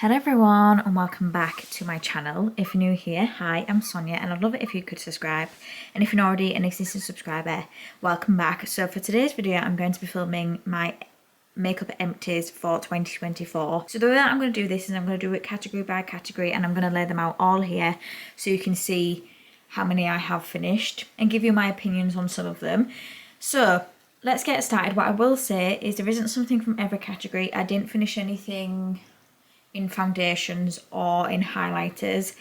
Hello everyone and welcome back to my channel. If you're new here, hi, I'm Sonia and I'd love it if you could subscribe. And if you're not already an existing subscriber, welcome back. So for today's video, I'm going to be filming my makeup empties for 2024. So the way that I'm going to do this is I'm going to do it category by category and I'm going to lay them out all here so you can see how many I have finished and give you my opinions on some of them. So let's get started. What I will say is there isn't something from every category. I didn't finish anything in foundations or in highlighters.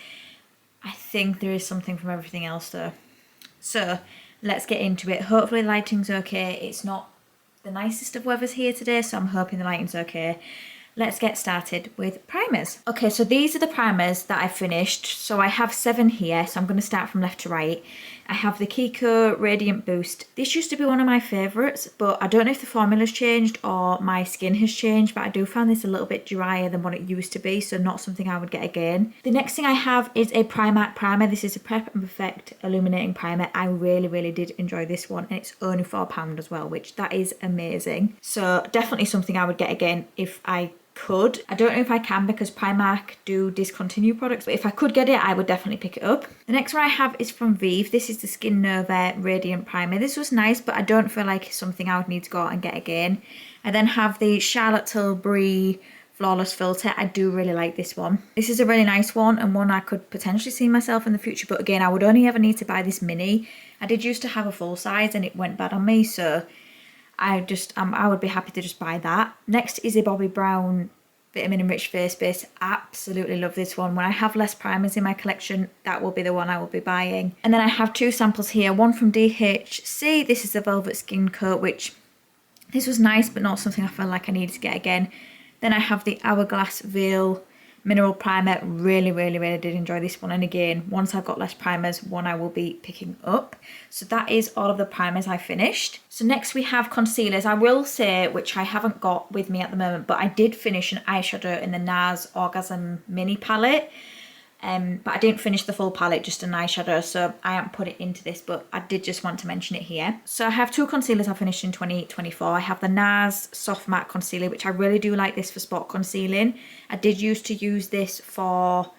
I think there is something from everything else though. So let's get into it. Hopefully the lighting's okay. It's not the nicest of weathers here today, so I'm hoping the lighting's okay. Let's get started with primers. Okay, so these are the primers that I finished. So I have 7 here, so I'm going to start from left to right. I have the Kiko Radiant Boost. This used to be one of my favourites, but I don't know if the formula's changed or my skin has changed, but I do find this a little bit drier than what it used to be, so not something I would get again. The next thing I have is a Primark primer. This is a Prep and Perfect Illuminating Primer. I really did enjoy this one, and it's only £4 as well, which that is amazing. So definitely something I would get again if I could. I don't know if I can because Primark do discontinue products, but if I could get it, I would definitely pick it up. The next one I have is from Vive. This is the Skin Nova Radiant Primer. This was nice, but I don't feel like it's something I would need to go out and get again. I then have the Charlotte Tilbury Flawless Filter. I do really like this one. This is a really nice one and one I could potentially see myself in the future, but again, I would only ever need to buy this mini. I did used to have a full size and it went bad on me, so I would be happy to just buy that. Next is a Bobbi Brown Vitamin Enriched Face Base. Absolutely love this one. When I have less primers in my collection, that will be the one I will be buying. And then I have 2 samples here. One from DHC. This is the Velvet Skin Coat, which this was nice, but not something I felt like I needed to get again. Then I have the Hourglass Veil Mineral Primer. Really did enjoy this one, and again, once I've got less primers, one I will be picking up. So that is all of the primers I finished. So next we have concealers. I will say, which I haven't got with me at the moment, but I did finish an eyeshadow in the NARS Orgasm Mini Palette. But I didn't finish the full palette, just an eyeshadow, so I haven't put it into this, but I did just want to mention it here. So I have 2 concealers I finished in 2024. I have the NARS Soft Matte Concealer, which I really do like this for spot concealing. I did used to use this for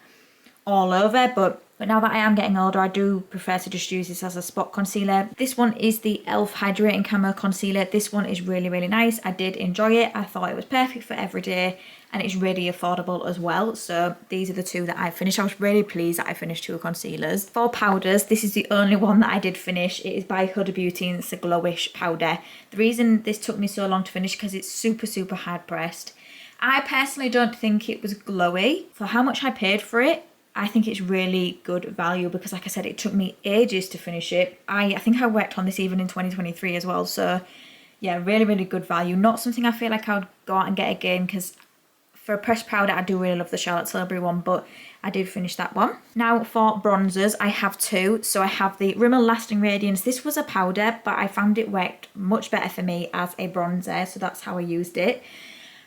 all over, but now that I am getting older, I do prefer to just use this as a spot concealer. This one is the e.l.f. Hydrating Camo Concealer. This one is really nice. I did enjoy it. I thought it was perfect for every day, and it's really affordable as well. So these are the 2 that I finished. I was really pleased that I finished 2 concealers. For powders, this is the only one that I did finish. It is by Huda Beauty and it's a glowish powder. The reason this took me so long to finish because it's super hard pressed. I personally don't think it was glowy. For how much I paid for it, I think it's really good value because, like I said, it took me ages to finish it. I think I worked on this even in 2023 as well. So yeah, really good value. Not something I feel like I would go out and get again because for a pressed powder, I do really love the Charlotte Tilbury one, but I did finish that one. Now for bronzers, I have 2. So I have the Rimmel Lasting Radiance. This was a powder, but I found it worked much better for me as a bronzer, so that's how I used it.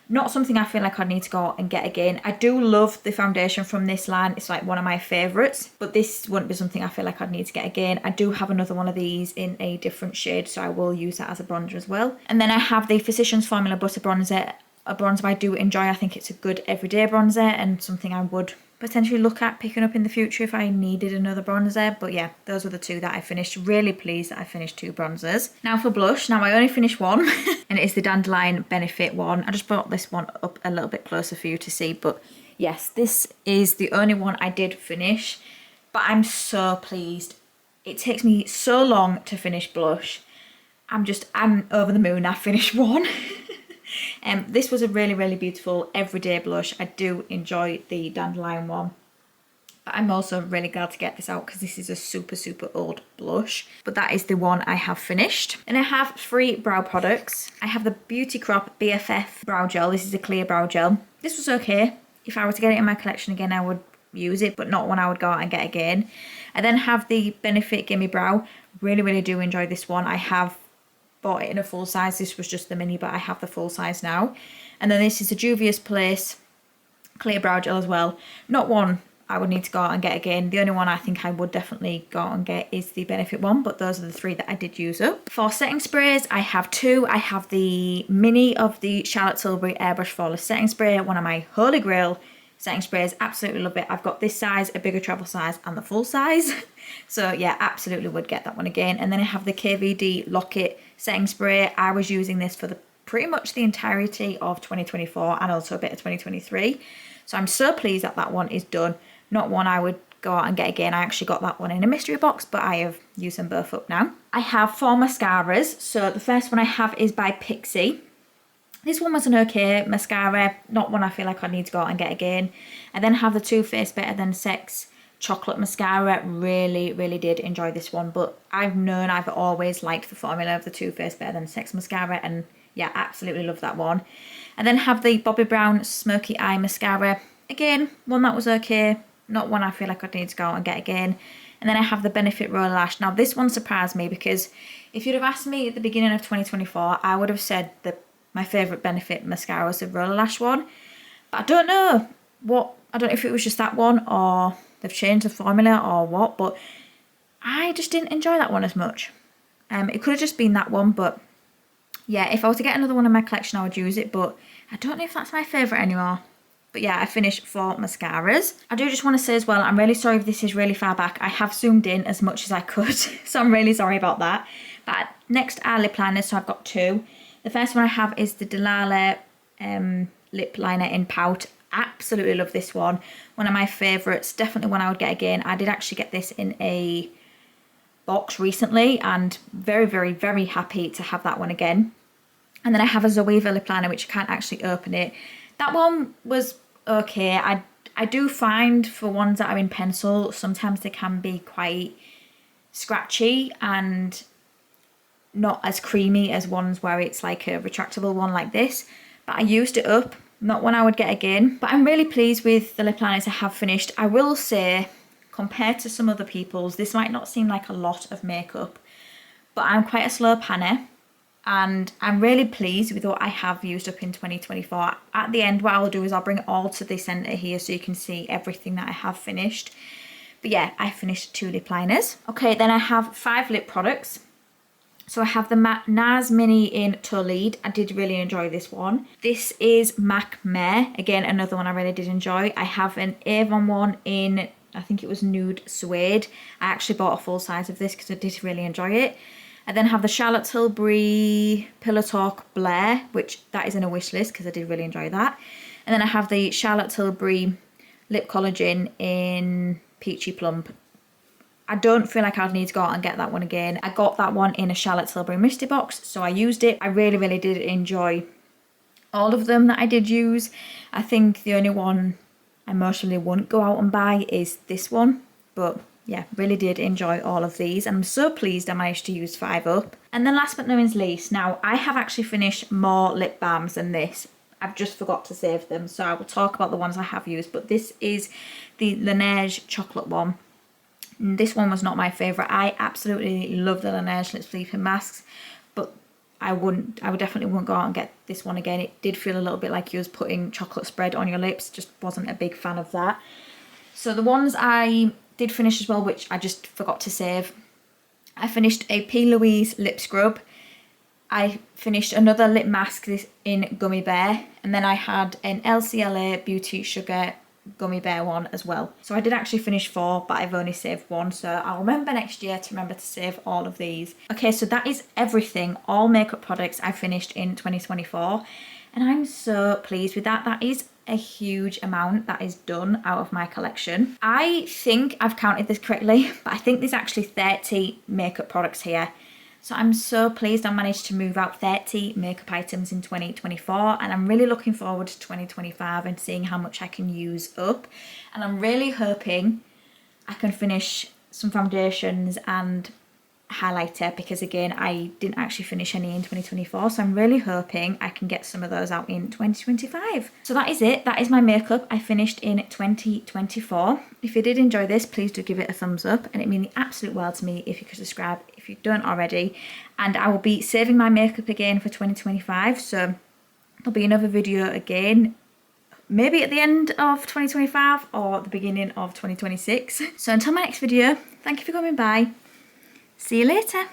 Not something I feel like I'd need to go out and get again. I do love the foundation from this line. It's like one of my favourites, but this wouldn't be something I feel like I'd need to get again. I do have another one of these in a different shade, so I will use that as a bronzer as well. And then I have the Physicians Formula Butter Bronzer. A bronzer I do enjoy. I think it's a good everyday bronzer and something I would potentially look at picking up in the future if I needed another bronzer. But yeah, those were the 2 that I finished. Really pleased that I finished 2 bronzers. Now for blush. Now I only finished one and it is the Dandelion Benefit one. I just brought this one up a little bit closer for you to see, but yes, this is the only one I did finish, but I'm so pleased. It takes me so long to finish blush. I'm over the moon. I finished one. This was a really beautiful everyday blush. I do enjoy the Dandelion one, but I'm also really glad to get this out because this is a super old blush. But that is the one I have finished. And I have 3 brow products. I have the Beauty Crop BFF Brow Gel. This is a clear brow gel. This was okay. If I were to get it in my collection again, I would use it, but not one I would go out and get again. I then have the Benefit Gimme Brow. Really do enjoy this one. I have bought it in a full size. This was just the mini, but I have the full size now. And then this is a Juvia's Place clear brow gel as well. Not one I would need to go out and get again. The only one I think I would definitely go out and get is the Benefit one, but those are the 3 that I did use up. For setting sprays, I have 2. I have the mini of the Charlotte Tilbury Airbrush Flawless Setting Spray, one of my holy grail setting sprays. Absolutely love it. I've got this size, a bigger travel size and the full size. So yeah, absolutely would get that one again. And then I have the KVD Lock-It setting spray. I was using this for pretty much the entirety of 2024 and also a bit of 2023. So I'm so pleased that that one is done. Not one I would go out and get again. I actually got that one in a mystery box, but I have used them both up now. I have 4 mascaras. So the first one I have is by Pixi. This one was an okay mascara, not one I feel like I need to go out and get again. I then have the Too Faced Better Than Sex chocolate mascara. Really, really did enjoy this one, but I've always liked the formula of the Too Faced Better Than Sex mascara, and yeah, absolutely love that one. And then have the Bobbi Brown Smoky Eye mascara. Again, one that was okay, not one I feel like I'd need to go out and get again. And then I have the Benefit Roller Lash. Now this one surprised me because if you'd have asked me at the beginning of 2024, I would have said that my favourite Benefit mascara was the Roller Lash one. But I don't know if it was just that one or they've changed the formula or what, but I just didn't enjoy that one as much. It could have just been that one, but yeah, if I were to get another one in my collection, I would use it, but I don't know if that's my favourite anymore. But yeah, I finished 4 mascaras. I do just want to say as well, I'm really sorry if this is really far back. I have zoomed in as much as I could, so I'm really sorry about that. But next are lip liners, so I've got 2. The first one I have is the Delala lip liner in Pout. Absolutely love this one. One of my favourites, definitely one I would get again. I did actually get this in a box recently and very, very, very happy to have that one again. And then I have a Zoeva lip liner, which I can't actually open it. That one was okay. I do find for ones that are in pencil, sometimes they can be quite scratchy and not as creamy as ones where it's like a retractable one like this. But I used it up, not one I would get again. But I'm really pleased with the lip liners I have finished. I will say, compared to some other people's, this might not seem like a lot of makeup, but I'm quite a slow panner. And I'm really pleased with what I have used up in 2024. At the end, what I'll do is I'll bring it all to the centre here so you can see everything that I have finished. But yeah, I finished 2 lip liners. Okay, then I have 5 lip products. So I have the NARS Mini in Tauleed. I did really enjoy this one. This is Mac Mare. Again, another one I really did enjoy. I have an Avon one in, I think it was Nude Suede. I actually bought a full size of this because I did really enjoy it. I then have the Charlotte Tilbury Pillow Talk Blair, which that is in a wish list because I did really enjoy that. And then I have the Charlotte Tilbury Lip Collagen in Peachy Plump. I don't feel like I'd need to go out and get that one again. I got that one in a Charlotte Tilbury mystery box, so I used it. I really, really did enjoy all of them that I did use. I think the only one I emotionally wouldn't go out and buy is this one, but yeah, really did enjoy all of these. I'm so pleased I managed to use 5 up. And then last but not least, now I have actually finished more lip balms than this. I've just forgot to save them, so I will talk about the ones I have used. But this is the Laneige chocolate one. And this one was not my favourite. I absolutely love the Laneige lip sleeping masks, but I definitely wouldn't go out and get this one again. It did feel a little bit like you was putting chocolate spread on your lips. Just wasn't a big fan of that. So the ones I did finish as well, which I just forgot to save. I finished a P. Louise lip scrub. I finished another lip mask in Gummy Bear, and then I had an LCLA Beauty Sugar Gummy Bear one as well. So I did actually finish 4, but I've only saved 1, so I'll remember next year to remember to save all of these. Okay, so that is everything, all makeup products I finished in 2024, and I'm so pleased with that. That is a huge amount that is done out of my collection. I think I've counted this correctly, but I think there's actually 30 makeup products here. So I'm so pleased I managed to move out 30 makeup items in 2024, and I'm really looking forward to 2025 and seeing how much I can use up. And I'm really hoping I can finish some foundations and highlighter, because again, I didn't actually finish any in 2024, so I'm really hoping I can get some of those out in 2025. So that is it. That is my makeup I finished in 2024. If you did enjoy this, please do give it a thumbs up, and it means the absolute world to me if you could subscribe if you don't already. And I will be saving my makeup again for 2025, so there'll be another video again, maybe at the end of 2025 or the beginning of 2026. So until my next video, thank you for coming by. See you later.